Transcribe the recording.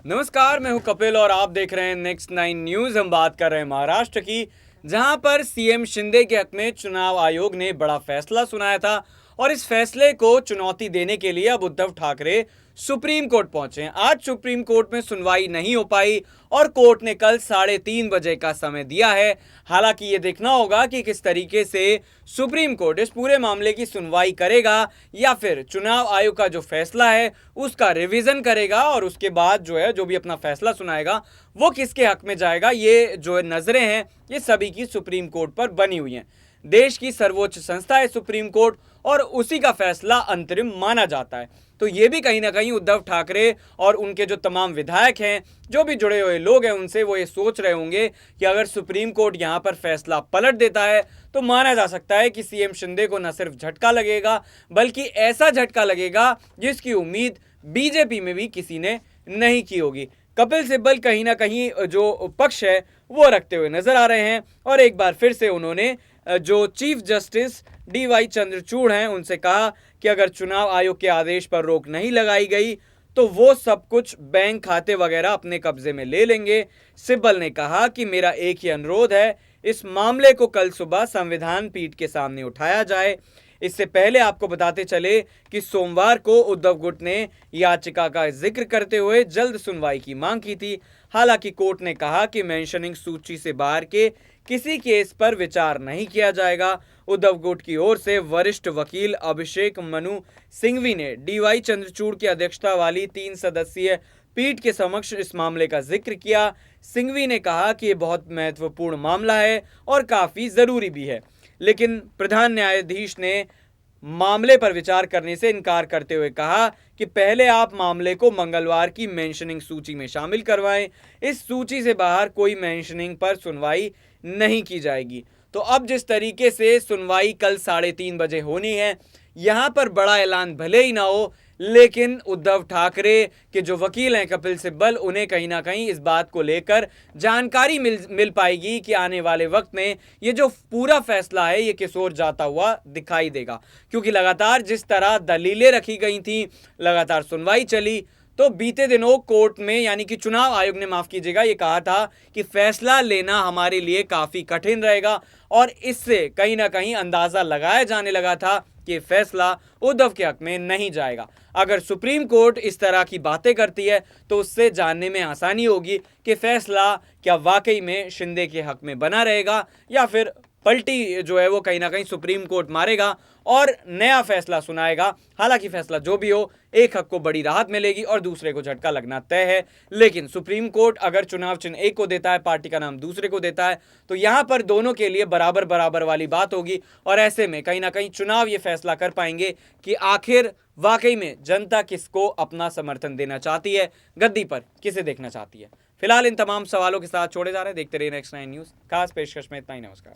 नमस्कार, मैं हूं कपिल और आप देख रहे हैं नेक्स्ट 9 न्यूज। हम बात कर रहे हैं महाराष्ट्र की, जहां पर सीएम शिंदे के हक में चुनाव आयोग ने बड़ा फैसला सुनाया था और इस फैसले को चुनौती देने के लिए अब उद्धव ठाकरे सुप्रीम कोर्ट पहुंचे हैं। आज सुप्रीम कोर्ट में सुनवाई नहीं हो पाई और कोर्ट ने कल 3:30 बजे का समय दिया है। हालांकि ये देखना होगा कि किस तरीके से सुप्रीम कोर्ट इस पूरे मामले की सुनवाई करेगा या फिर चुनाव आयोग का जो फैसला है उसका रिवीजन करेगा और उसके बाद जो भी अपना फैसला सुनाएगा वो किसके हक में जाएगा। ये जो नजरें हैं ये सभी की सुप्रीम कोर्ट पर बनी हुई हैं। देश की सर्वोच्च संस्था है सुप्रीम कोर्ट और उसी का फैसला अंतरिम माना जाता है। तो ये भी कहीं ना कहीं उद्धव ठाकरे और उनके जो तमाम विधायक हैं, जो भी जुड़े हुए लोग हैं, उनसे वो ये सोच रहे होंगे कि अगर सुप्रीम कोर्ट यहाँ पर फैसला पलट देता है तो माना जा सकता है कि सीएम शिंदे को न सिर्फ झटका लगेगा बल्कि ऐसा झटका लगेगा जिसकी उम्मीद बीजेपी में भी किसी ने नहीं की होगी। कपिल सिब्बल कहीं ना कहीं जो पक्ष है वो रखते हुए नजर आ रहे हैं और एक बार फिर से उन्होंने जो चीफ जस्टिस डीवाई चंद्रचूड़ हैं उनसे कहा कि अगर चुनाव आयोग के आदेश पर रोक नहीं लगाई गई तो वो सब कुछ बैंक खाते वगैरह अपने कब्जे में ले लेंगे। सिब्बल ने कहा कि मेरा एक ही अनुरोध है, इस मामले को कल सुबह संविधान पीठ के सामने उठाया जाए। इससे पहले आपको बताते चले कि सोमवार को उद्धव गुट ने याचिका का जिक्र करते हुए जल्द सुनवाई की मांग की थी। हालांकि कोर्ट ने कहा कि मेंशनिंग सूची से बाहर के किसी केस पर विचार नहीं किया जाएगा। उद्धव गुट की ओर से वरिष्ठ वकील अभिषेक मनु सिंघवी ने डीवाई चंद्रचूड़ की अध्यक्षता वाली 3 सदस्यीय पीठ के समक्ष इस मामले का जिक्र किया। सिंघवी ने कहा कि यह बहुत महत्वपूर्ण मामला है और काफी जरूरी भी है, लेकिन प्रधान न्यायाधीश ने मामले पर विचार करने से इनकार करते हुए कहा कि पहले आप मामले को मंगलवार की मेंशनिंग सूची में शामिल करवाएं। इस सूची से बाहर कोई मेंशनिंग पर सुनवाई नहीं की जाएगी। तो अब जिस तरीके से सुनवाई कल 3:30 बजे होनी है, यहां पर बड़ा ऐलान भले ही ना हो, लेकिन उद्धव ठाकरे के जो वकील हैं कपिल सिब्बल, उन्हें कहीं ना कहीं इस बात को लेकर जानकारी मिल पाएगी कि आने वाले वक्त में ये जो पूरा फैसला है ये किस ओर जाता हुआ दिखाई देगा। क्योंकि लगातार जिस तरह दलीलें रखी गई थी, लगातार सुनवाई चली, तो बीते दिनों कोर्ट में यानी कि चुनाव आयोग ने माफ कीजिएगा ये कहा था कि फैसला लेना हमारे लिए काफी कठिन रहेगा और इससे कहीं ना कहीं अंदाजा लगाया जाने लगा था कि फैसला उद्धव के हक में नहीं जाएगा। अगर सुप्रीम कोर्ट इस तरह की बातें करती है तो उससे जानने में आसानी होगी कि फैसला क्या वाकई में शिंदे के हक में बना रहेगा या फिर पलटी जो है वो कहीं ना कहीं सुप्रीम कोर्ट मारेगा और नया फैसला सुनाएगा। हालांकि फैसला जो भी हो, एक हक को बड़ी राहत मिलेगी और दूसरे को झटका लगना तय है। लेकिन सुप्रीम कोर्ट अगर चुनाव चिन्ह एक को देता है, पार्टी का नाम दूसरे को देता है, तो यहां पर दोनों के लिए बराबर बराबर वाली बात होगी और ऐसे में कहीं ना कहीं चुनाव ये फैसला कर पाएंगे कि आखिर वाकई में जनता किसको अपना समर्थन देना चाहती है, गद्दी पर किसे देखना चाहती है। फिलहाल इन तमाम सवालों के साथ छोड़े जा रहे हैं। देखते रहिए नेक्स्ट 9 न्यूज। खास पेशकश में इतना ही। नमस्कार।